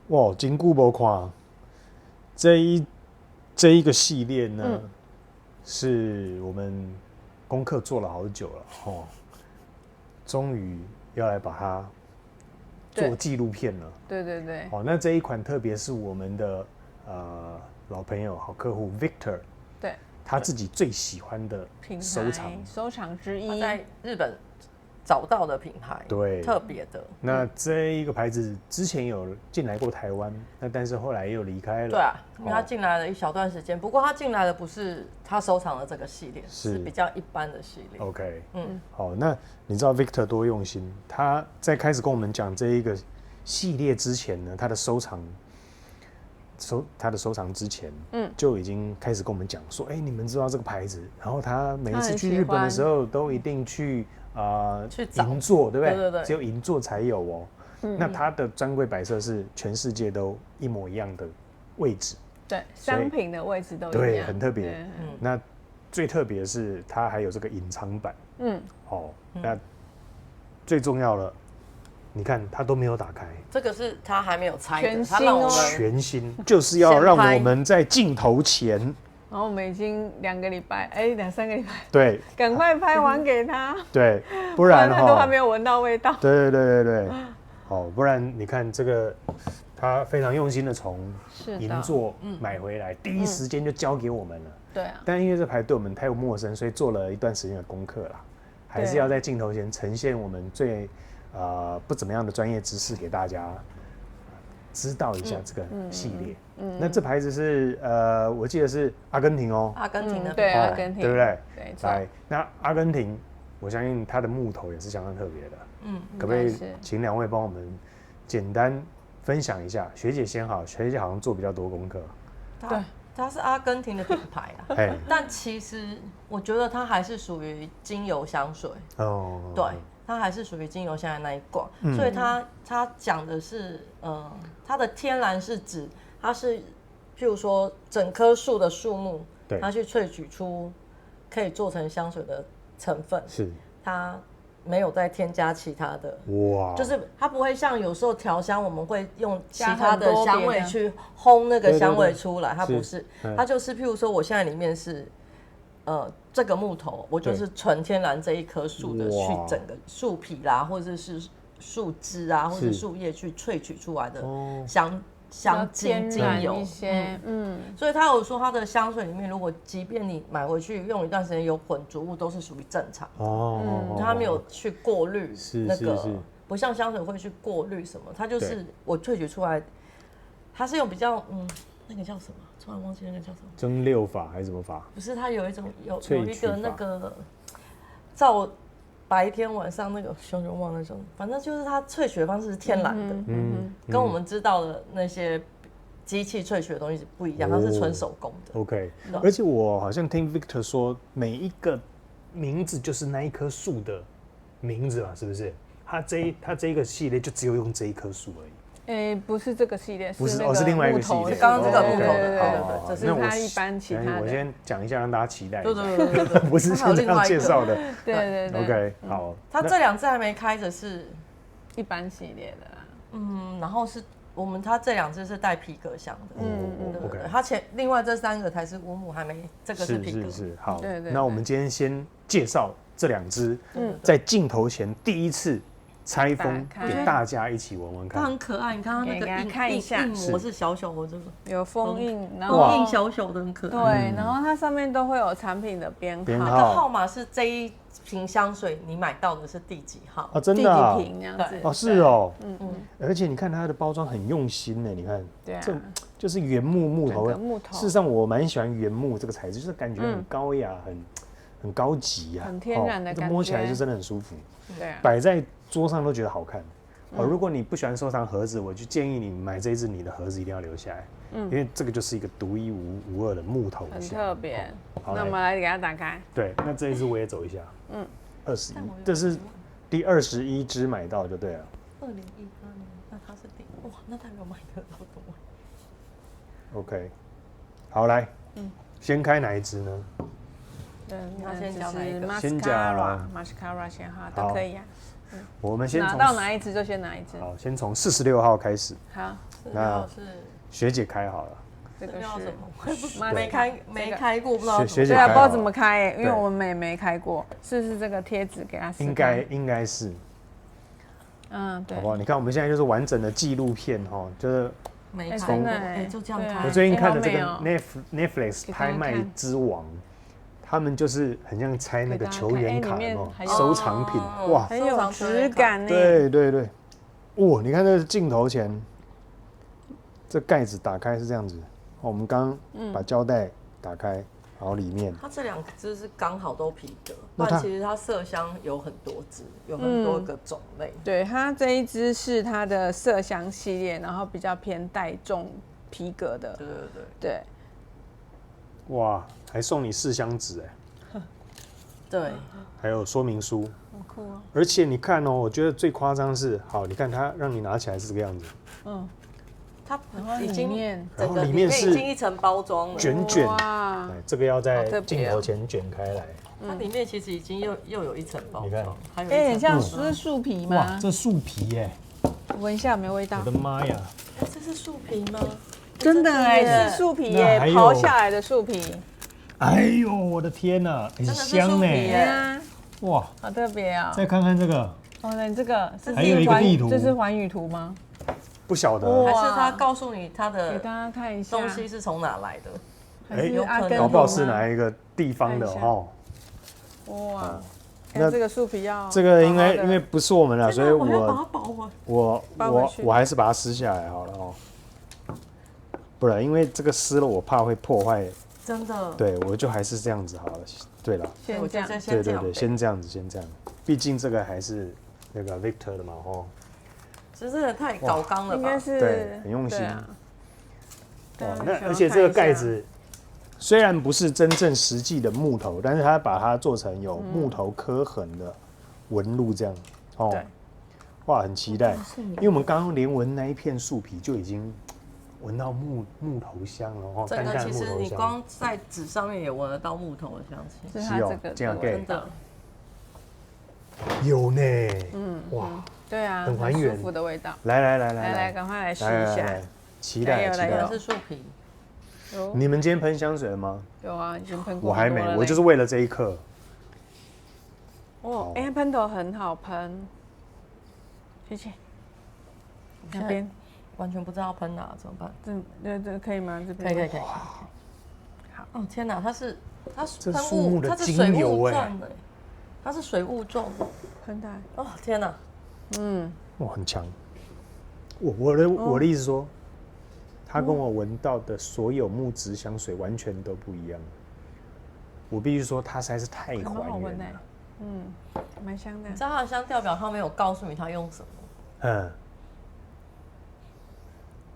哇，真久没看这一个系列呢，是我们功课做了好久了哦，终于要来把它做纪录片了。对对对。哦，那这一款特别是我们的老朋友、好客户 Victor， 对，他自己最喜欢的收藏之一，他在日本找到的品牌，对，特别的。那这一个牌子之前有进来过台湾，那但是后来又离开了。对啊，因为他进来了一小段时间，不过他进来的不是他收藏的这个系列，是比较一般的系列。OK，好，那你知道 Victor 多用心？他在开始跟我们讲这一个系列之前呢，他的收藏之前，就已经开始跟我们讲说，你们知道这个牌子，然后他每一次去日本的时候，都一定去银座，对不对？对对对，只有银座才有哦。那它的专柜摆设是全世界都一模一样的位置，对，商品的位置都一样，对，很特别。那最特别的是它还有这个隐藏版，那最重要了，你看它都没有打开，这个是他还没有拆的，全新哦，全新，就是要让我们在镜头前。然后我们已经2个礼拜，2、3个礼拜，对，赶快拍还给他，对，不然他都还没有闻到味道。对，不然你看这个，他非常用心的从银座买回来，第一时间就交给我们了。对啊，但因为这牌对我们太陌生，所以做了一段时间的功课啦，还是要在镜头前呈现我们最不怎么样的专业知识给大家知道一下这个系列。那这牌子是我记得是阿根廷哦，阿根廷的，对，阿根廷，对不对？对，来，那阿根廷，我相信它的木头也是相当特别的。可不可以请2位帮我们简单分享一下？学姐先好，学姐好像做比较多功课。对，它是阿根廷的品牌啊，但其实我觉得它还是属于精油香水哦，对。它还是属于精油香的那一挂，所以它讲的是，它的天然是指它是，譬如说整棵树的树木，它去萃取出可以做成香水的成分，是它没有再添加其他的，哇，就是它不会像有时候调香我们会用其他的香味去烘那个香味出来，它不是，它就是譬如说我现在里面是。这个木头，我就是纯天然这一棵树的去整个树皮啦，或者是树枝啊，或者树叶去萃取出来的香精油一些，所以他有说他的香水里面，如果即便你买回去用一段时间有混浊物，都是属于正常他没有去过滤那个，不像香水会去过滤什么，它就是我萃取出来，它是用比较那个叫什么？突然忘记那个叫什么？蒸馏法还是什么法？不是，它有一种有一个那个照白天晚上那个熊熊忘那种，反正就是它萃取的方式是天然的，跟我们知道的那些机器萃取的东西不一样，它是纯手工的。OK， 而且我好像听 Victor 说，每一个名字就是那一棵树的名字嘛，是不是？他这一个系列就只有用这一棵树而已。不是这个系列，不是是另外一个系列，是刚刚这个木头的，对，这是它一般其他的。我先讲一下，让大家期待。对，不是先这样介绍的。对 OK， 好。它这2只还没开的是一般系列的，然后是它这2只是带皮革香的，对。它另外这3个才是乌木，还没这个是皮革。是好。对。那我们今天先介绍这2只，在镜头前第一次。拆封给大家一起闻闻看，它很可爱。你看它那个印膜是小小的，这个有封印，然后印小小的很可爱。对，然后它上面都会有产品的编号，那个号码是这一瓶香水你买到的是第几号？哦，真的啊，第几瓶这样子？哦，是哦，而且你看它的包装很用心呢，你看，对啊，这就是原木头。事实上，我蛮喜欢原木这个材质，就是感觉很高雅，很高级啊，很天然的感觉，摸起来就真的很舒服。对啊，摆在桌上都觉得好看。如果你不喜欢收藏盒子，我就建议你买这一支，你的盒子一定要留下来，因为这个就是一个独一无二的木头很特别。好，那我们来给它打开。对，那这一支我也走一下。21，这是第21支买到就对了。2018年，那它是哇，那代表买得到的。OK， 好来，先开哪一支呢？他先讲哪一个？先讲mascara 先哈，都可以啊。我们先拿到哪一支就先哪一支。好，先从46号开始。好，那学姐开好了。这个是什么？没开过，不知道。对啊，不知道怎么开，因为我们没开过。是不是这个贴纸给他试？应该是。对。好不好？你看我们现在就是完整的纪录片哈，就是没开过，就这样开。我最近看的这个 Netflix 拍卖之王，他们就是很像拆那个球员卡哦，收藏品哇，很有质感呢。对，哇，你看这个镜头前，这盖子打开是这样子。我们刚把胶带打开，然后里面它这两只是刚好都皮革，但其实它麝香有很多只，有很多个种类。对，它这一只是它的麝香系列，然后比较偏带重皮革的。对。哇，还送你4箱纸哎。对。还有说明书。好酷哦！而且你看哦，我觉得最夸张是，好，你看它让你拿起来是这个样子。它已经然后里面是已经一层包装了，卷，这个要在镜头前卷开来。它里面其实已经又有一层包装，还有很像是树皮吗？哇，这树皮耶！闻一下有没有味道？我的妈呀！这是树皮吗？真的哎，是树皮耶，刨下来的树皮。哎呦，我的天哪，很香哎！哇，好特别啊！再看看这个，你这个还有一个地图，这是环宇图吗？不晓得，还是他告诉你他的给大家看一下东西是从哪来的？搞不好是哪一个地方的哦。哇，那这个树皮要这个因为不是我们了，所以我还是把它撕下来好了哦。不然因为这个撕了我怕会破坏。真的。对，我就还是这样子好了。对了，先这样，对，先这样子。毕竟这个还是那个 Victor 的嘛哦。这真的太搞纲了吧？应该是对，很用心。哇，那而且这个盖子虽然不是真正实际的木头，但是它把它做成有木头刻痕的纹路，这样哦。哇，很期待，因为我们刚刚连闻那一片树皮就已经闻到木头香了哦。这个其实你光在纸上面也闻得到木头的香气。是它这个真的有呢。哇。对啊，很还原，舒服的味道。来，赶快来试一下。期待。是树皮。你们今天喷香水了吗？有啊，已经喷过。我还没，我就是为了这一刻。哦，喷头很好喷。谢谢。那边完全不知道喷哪，怎么办？这可以吗？这边可以。好。哦天哪，它是树木的精油哎，它是水雾状的喷台。哦天哪！哇，很强。我的意思说，他跟我闻到的所有木质香水完全都不一样。我必须说，它实在是太还原了。蛮香的。你知道它的香调表上面有告诉你它用什么？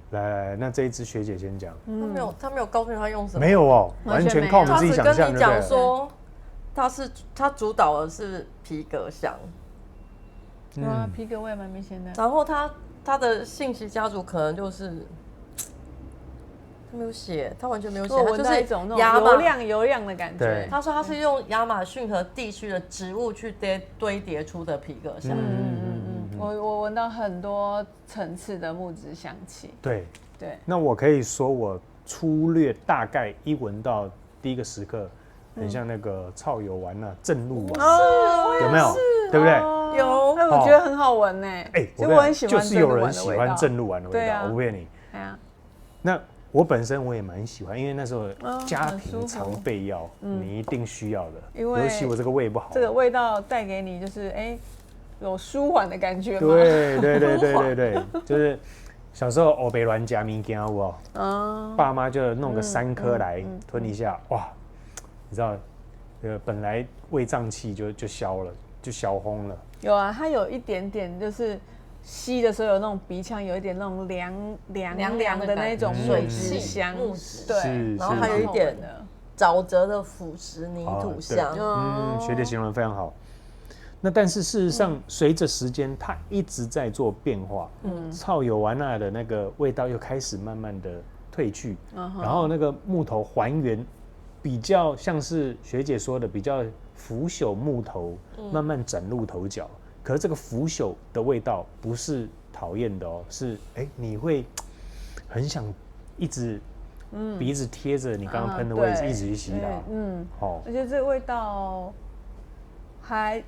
来，那这一支学姐先讲。他没有告诉你它用什么。没有哦，完全靠我们自己想象。他只跟你讲说，它主导的是皮革香。对啊，皮革味蛮明显的。然后它的信息家族可能就是他没有写，他完全没有写，它就是一种那种油亮的感觉。他说他是用亚马逊河地区的植物去堆叠出的皮革香。我闻到很多层次的木质香气。对。那我可以说，我粗略大概一闻到第一个时刻，很像那个草油丸啊，正露丸，有没有？对不对？有，但我觉得很好闻呢。其实我很喜欢，就是有人喜欢正露丸的味道，我不骗你。那我本身我也蛮喜欢，因为那时候家庭常备药，你一定需要的。尤其我这个胃不好，这个味道带给你就是有舒缓的感觉吗？对，就是小时候黑白乱加物件有无？爸妈就弄个3颗来吞一下，哇，你知道，本来胃胀气就消了。就消烘了。有啊，它有一点点，就是吸的时候有那种鼻腔有一点那种凉的那种水质香，对，然后还有一点沼泽的腐蚀泥土香。学姐形容得非常好。那但是事实上，随着时间，它一直在做变化。草油丸的那个味道又开始慢慢的褪去，然后那个木头还原比较像是学姐说的，比较腐朽木头，慢慢崭露头角。可是这个腐朽的味道不是讨厌的哦，是你会很想一直鼻子贴着你刚刚喷的位置，一直去吸它。而且这个味道还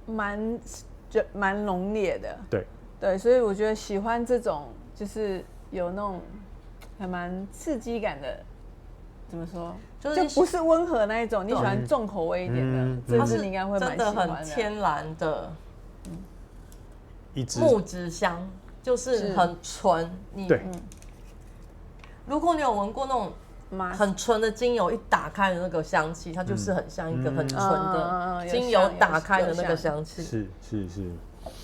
蛮浓烈的。对，所以我觉得喜欢这种就是有那种还蛮刺激感的。怎么说？就不是温和那一种，你喜欢重口味一点的，这支你应该会蛮喜欢的。真的很天然的木质香，就是很纯。如果你有闻过那种很纯的精油，一打开的那个香气，它就是很像一个很纯的精油打开的那个香气。是。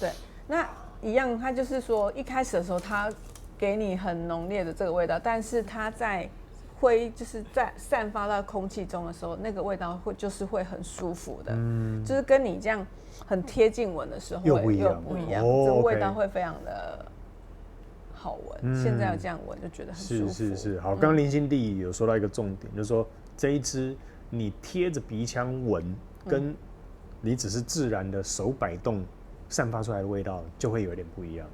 对，那一样，它就是说一开始的时候，它给你很浓烈的这个味道，但是它在就是在散发到空气中的时候，那个味道会很舒服的，就是跟你这样很贴近闻的时候又不一样，这个味道会非常的好闻。现在要这样闻就觉得很舒服。是。好，刚刚林心地有说到一个重点，就是说这一支你贴着鼻腔闻，跟你只是自然的手摆动散发出来的味道就会有点不一样。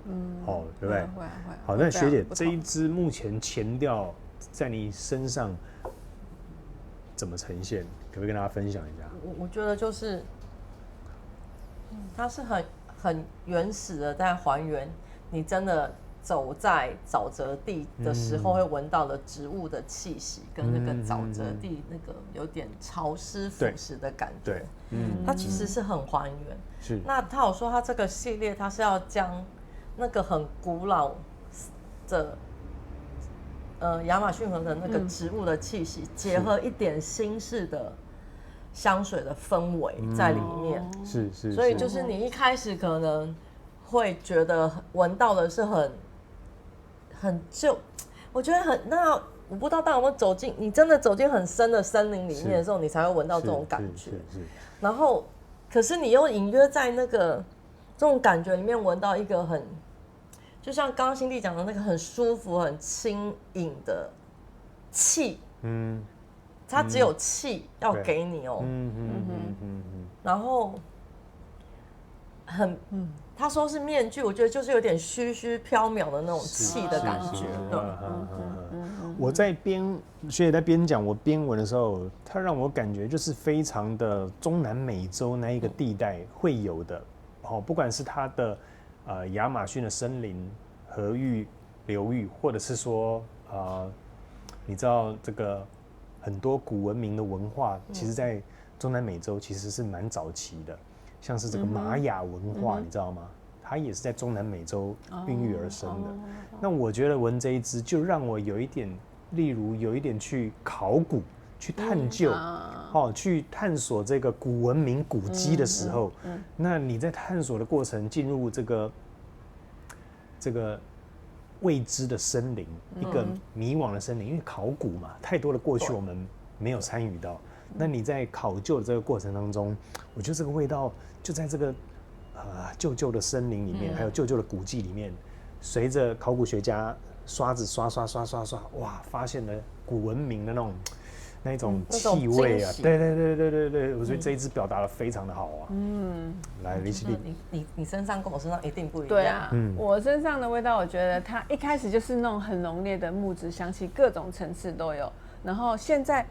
对不对？会。好，那学姐这一支目前前调在你身上怎么呈现？可不可以跟大家分享一下？我觉得就是，它是很原始的在还原你真的走在沼泽地的时候会闻到的植物的气息，跟那个沼泽地那个有点潮湿腐蚀的感觉。它其实是很还原。是。那他有说他这个系列他是要将那个很古老的亚马逊河的那个植物的气息，结合一点新式的香水的氛围在里面。是。所以就是你一开始可能会觉得闻到的是很旧，我觉得那我不知道大家有没有走进，你真的走进很深的森林里面的时候，你才会闻到这种感觉。然后，可是你又隐约在那个这种感觉里面闻到一个很。就像刚刚心地讲的那个很舒服、很轻盈的气，它只有气要给你哦，然后他说是面具，我觉得就是有点虚虚缥缈的那种气的感觉。我在学姐在边讲，我边闻的时候，它让我感觉就是非常的中南美洲那一个地带会有的，不管是它的。亚马逊的森林、河域、流域，或者是说，你知道这个很多古文明的文化，其实在中南美洲其实是蛮早期的，像是这个玛雅文化，你知道吗？它也是在中南美洲孕育而生的。那我觉得闻这一支，就让我有一点，例如有一点去考古。去探究，去探索这个古文明古迹的时候，那你在探索的过程进入这个未知的森林，一个迷惘的森林，因为考古嘛，太多的过去我们没有参与到。那你在考究的这个过程当中，我觉得这个味道就在这个旧的森林里面，还有旧的古迹里面，随着考古学家刷子刷，哇，发现了古文明的那一种气味啊，对，我觉得这一支表达的非常的好啊。来，李希丽，你身上跟我身上一定不一样。对啊，我身上的味道，我觉得它一开始就是那种很浓烈的木质香气，各种层次都有。然后现在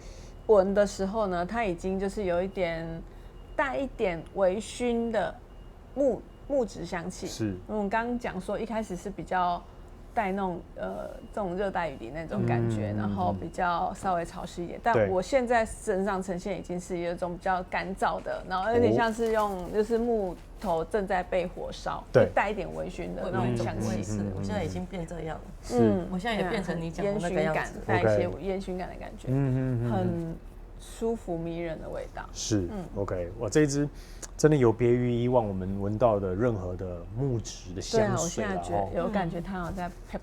闻的时候呢，它已经就是有一点带一点微醺的木质香气。是，我们刚刚讲说一开始是比较。带那种这种热带雨林那种感觉，然后比较稍微潮湿一点。但我现在身上呈现已经是有一种比较干燥的，然后有点像是就是木头正在被火烧，带一点微醺的那种香气。我现在已经变这样了，我现在也变成你讲的那个样子，带一些烟熏感的感觉，很舒服迷人的味道。是，OK， 我这一支真的有别于以往我们闻到的任何的木质的香水。对啊，我现在觉得有感觉它好像在啪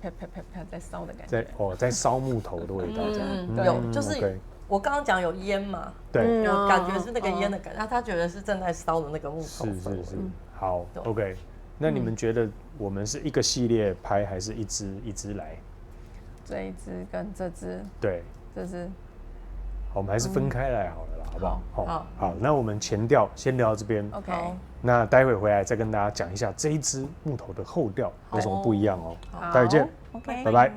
在烧的感觉。在烧木头的味道这样。有，就是我刚刚讲有烟嘛，对，我感觉是那个烟的感觉，他觉得是正在烧的那个木头。是，好 ，OK。那你们觉得我们是一个系列拍，还是一支来？这一支跟这支，对，这支。好，我们还是分开来好了啦，好不好？好，那我们前调先聊到这边 OK，那待会回来再跟大家讲一下这一支木头的后调有什么不一样哦。待会见 ，OK， 拜拜。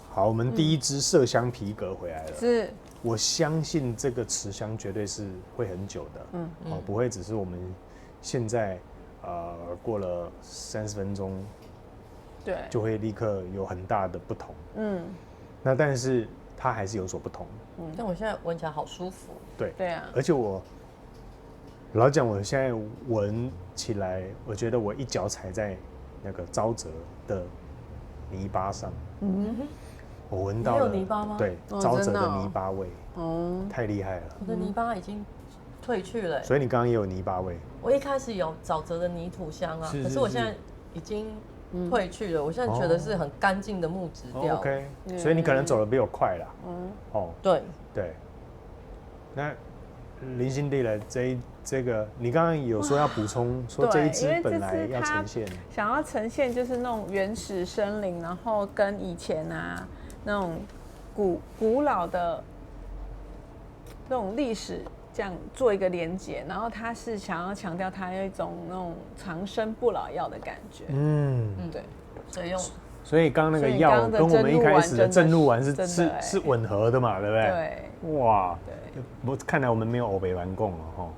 好，我们第一支麝香皮革回来了。是，我相信这个持香绝对是会很久的，不会只是我们现在过了30分钟，对，就会立刻有很大的不同。那但是它还是有所不同。但我现在闻起来好舒服。对啊，而且我老讲，我现在闻起来，我觉得我一脚踩在那个沼泽的泥巴上，我闻到了你有泥巴吗？对，沼泽的泥巴味，太厉害了。我的泥巴已经退去了，所以你刚刚也有泥巴味。我一开始有沼泽的泥土香啊，可是我现在已经退去了。我现在觉得是很干净的木质调。OK， 所以你可能走得比我快啦。对。那林心地的这个，你刚刚有说要补充，说这一支本来要呈现，想要呈现就是那种原始森林，然后跟以前那种古老的那种历史这样做一个连结，然后他是想要强调他有一种那种长生不老药的感觉。对，所以刚刚那个药跟我们一开始的正露丸是吻合的嘛，对不对？对，哇，对，看来我们没有欧北丸共了哈。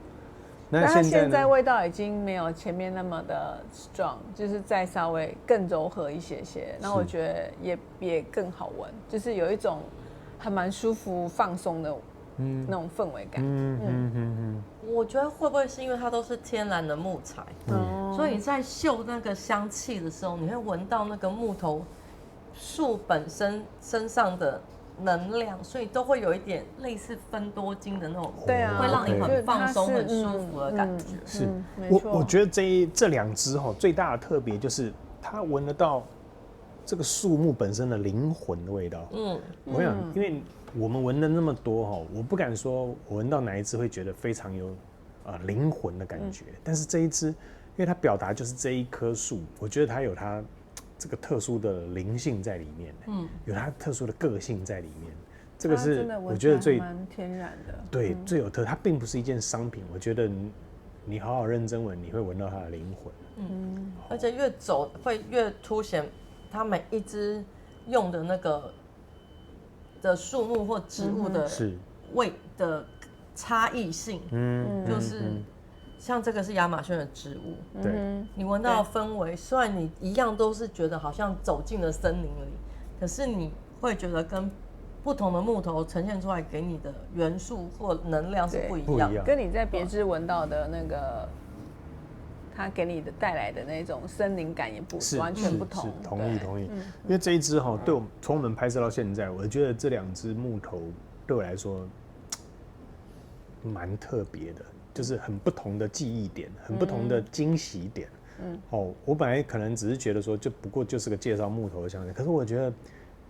那它现在味道已经没有前面那么的 strong， 就是再稍微更柔和一些些。那我觉得也更好闻，就是有一种还蛮舒服、放松的那种氛围感。我觉得会不会是因为它都是天然的木材，所以你在嗅那个香气的时候，你会闻到那个木头树本身上的能量，所以都会有一点类似芬多精的那种，对啊，会让你很放松、很舒服的感觉。是，我觉得这两支最大的特别就是它闻得到这个树木本身的灵魂的味道。我想，因为我们闻的那么多我不敢说我闻到哪一支会觉得非常有灵魂的感觉，但是这一支，因为它表达就是这一棵树，我觉得它有它这个特殊的灵性在里面，有它特殊的个性在里面，这个是我觉得最蛮天然的，对，最有特，它并不是一件商品，我觉得你好好认真闻，你会闻到它的灵魂，而且越走会越凸显它每一支用的那个的树木或植物的味的差异性，就是像这个是亚马逊的植物，对，你闻到的氛围，虽然你一样都是觉得好像走进了森林里，可是你会觉得跟不同的木头呈现出来给你的元素或能量是不一样，跟你在别枝闻到的那个，它给你的带来的那种森林感也完全不同。同意，因为这一支对我们从我们拍摄到现在，我觉得这两支木头对我来说蛮特别的。就是很不同的记忆点，很不同的惊喜点。我本来可能只是觉得说，不过就是个介绍木头的香水，可是我觉得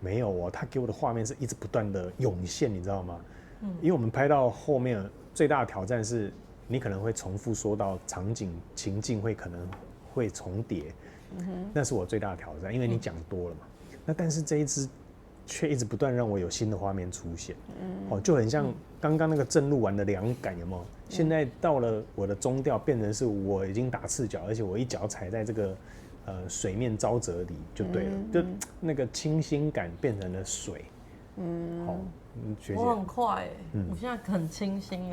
没有他给我的画面是一直不断的涌现，你知道吗？因为我们拍到后面最大的挑战是，你可能会重复说到场景情境可能会重叠，那是我最大的挑战，因为你讲多了嘛。那但是这一支却一直不断让我有新的画面出现，就很像刚刚那个正露丸的凉感，有没有？现在到了我的中调，变成是我已经打赤脚，而且我一脚踩在这个水面沼泽里就对了，就那个清新感变成了水。学姐，我很快我现在很清新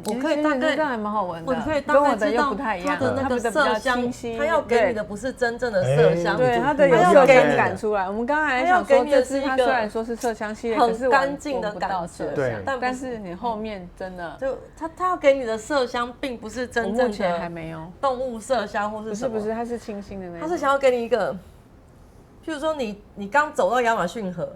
我可以大概这样还蛮好闻的，我可以大概知道它的那个麝香，它要给你的不是真正的麝香，对，它的有麝香感出来。我们刚才想说，这支它虽然说是麝香系列，很干净的感觉，对，但是你后面真的，就它要给你的麝香，并不是真正的，目前还没有动物麝香或是什么，不是，它是清新的那种，它是想要给你一个，譬如说你刚走到亚马逊河，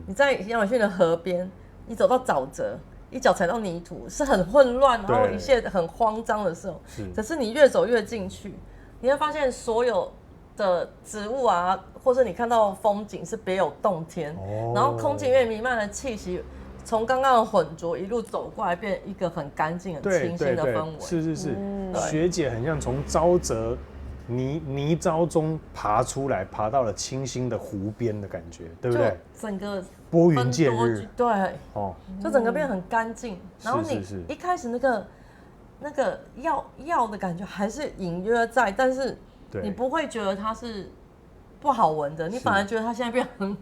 你在亚马逊的河边，你走到沼泽。一脚踩到泥土是很混乱，然后一切很慌张的时候，可是你越走越进去，你会发现所有的植物啊，或者你看到风景是别有洞天，然后空气里面弥漫的气息，从刚刚的浑浊一路走过来，变一个很干净、很清新的氛围。是，学姐很像从沼泽泥沼中爬出来，爬到了清新的湖边的感觉，对不对？整个拨云见日，对，哦，就整个变得很干净。然后你一开始那个药的感觉还是隐约在，但是你不会觉得它是不好闻的，你反而觉得它现在变很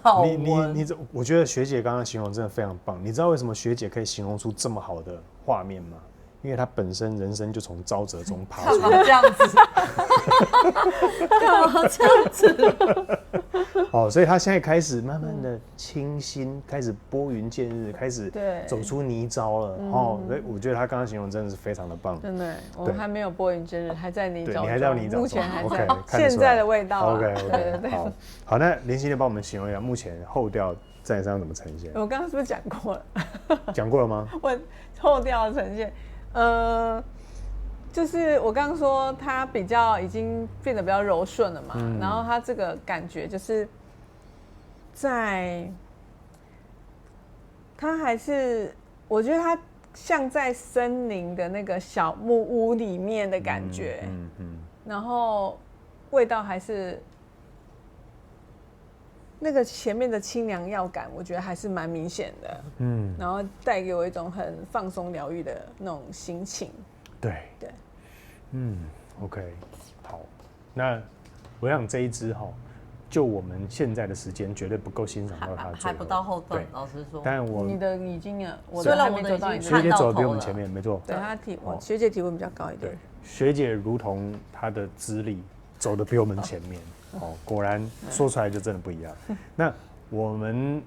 好闻。我觉得学姐刚刚形容真的非常棒。你知道为什么学姐可以形容出这么好的画面吗？因为她本身人生就从沼泽中爬出来。干嘛这样子？干嘛这样子？哦，所以她现在开始慢慢的清新，开始拨云见日，开始走出泥沼了。哦，所以我觉得她刚刚形容真的是非常的棒。真的，我还没有拨云见日，还在泥沼中。你还在泥沼中，目前还在。 OK， 现在的味道。OK， 好，那林心就帮我们形容一下，目前后调在上怎么呈现？我刚刚是不是讲过了？讲过了吗？我后调的呈现。就是我刚刚说它比较已经变得比较柔顺了嘛，然后它这个感觉就是它还是我觉得它像在森林的那个小木屋里面的感觉，然后味道还是那个前面的清凉药感，我觉得还是蛮明显的，然后带给我一种很放松疗愈的那种心情。对，OK， 好，那我想这一支就我们现在的时间绝对不够欣赏到它，还不到后段，老实说。但你的已经我的还没走到你的，学姐走得比我们前面，没错。对，学姐体温比较高一点。对，学姐如同她的资历走得比我们前面，果然说出来就真的不一样。那我们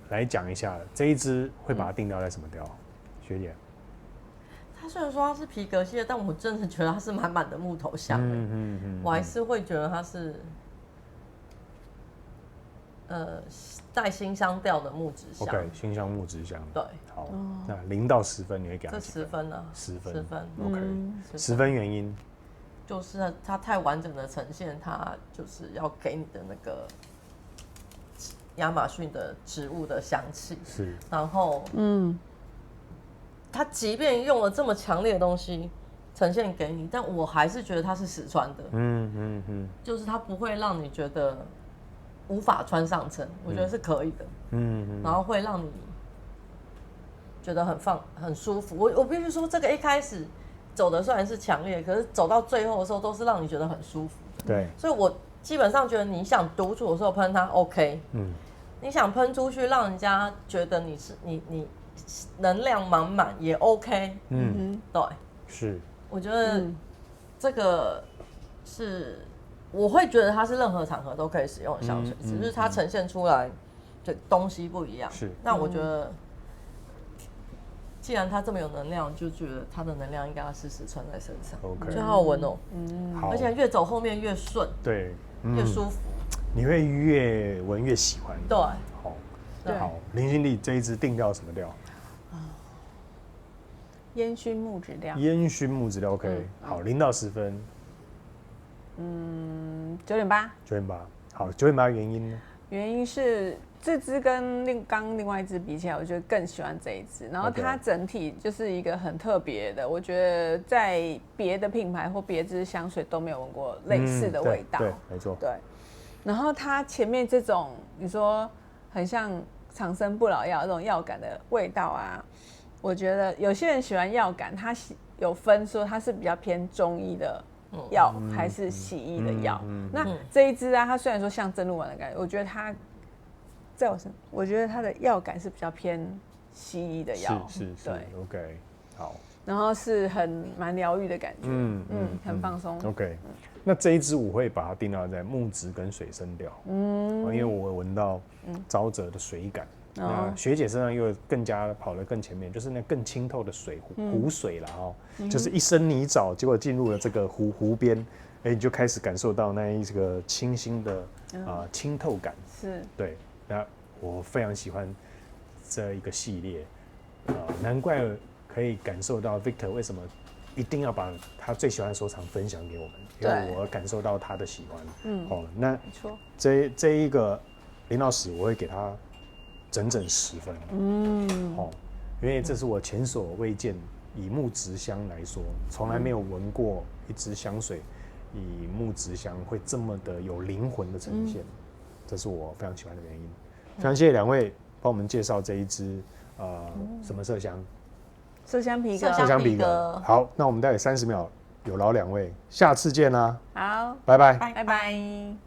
来讲一下这一支会把它定调在什么调？学姐。它虽然说它是皮革系的，但我真的觉得它是满满的木头香。我还是会觉得它是带新香调的木质香。OK， 新香木质香。对，好，那0到10分你会给它这10分呢？10分。10分 ，OK， 10分原因就是它太完整的呈现，它就是要给你的那个亚马逊的植物的香气。是，然后它即便用了这么强烈的东西呈现给你，但我还是觉得它是实穿的。就是它不会让你觉得无法穿上身，我觉得是可以的。然后会让你觉得很舒服。我必须说，这个一开始走的虽然是强烈，可是走到最後的时候都是让你觉得很舒服的。对，所以我基本上觉得你想独处的时候喷它 OK，你想喷出去让人家觉得你能量满满也 OK， 对，是，我觉得这个是我会觉得它是任何场合都可以使用的香水，只是它呈现出来的东西不一样。是，那我觉得既然它这么有能量，就觉得它的能量应该要时时穿在身上。OK， 我觉得好好闻哦，好，而且越走后面越顺，对，越舒服，你会越闻越喜欢。对，好，林心丽这一支定调什么调？烟熏木质调。烟熏木质调 OK，好，0到10分，9.8。9.8，好，9.8原因呢？原因是这支跟另外一支比起来，我觉得更喜欢这一支。然后它整体就是一个很特别的，我觉得在别的品牌或别支香水都没有闻过类似的味道。对，没错。对。然后它前面这种你说很像长生不老药那种药感的味道啊，我觉得有些人喜欢药感，它有分说它是比较偏中医的药还是西医的药。那这一支啊，它虽然说像真露丸的感觉，我觉得它在我身，我觉得它的药感是比较偏西医的药。是，对 ，OK， 好。然后是蛮疗愈的感觉，很放松。OK， 那这一支我会把它定调在木质跟水生调，因为我闻到沼泽的水感。那学姐身上又更加跑得更前面，就是那更清透的水湖水啦，就是一身泥沼，结果进入了这个湖边，你就开始感受到那一个清新的清透感。是，对，那我非常喜欢这一个系列，难怪可以感受到 Victor 为什么一定要把他最喜欢的收藏分享给我们，因为我感受到他的喜欢。那没错，这一个0到10，我会给他整10分。因为这是我前所未见，以木质香来说，从来没有闻过一支香水以木质香会这么的有灵魂的呈现，这是我非常喜欢的原因。非常谢谢两位帮我们介绍这一支什么麝香？麝香皮革。麝香皮革。好，那我们待会30秒有劳两位，下次见啦。好，拜拜。拜拜。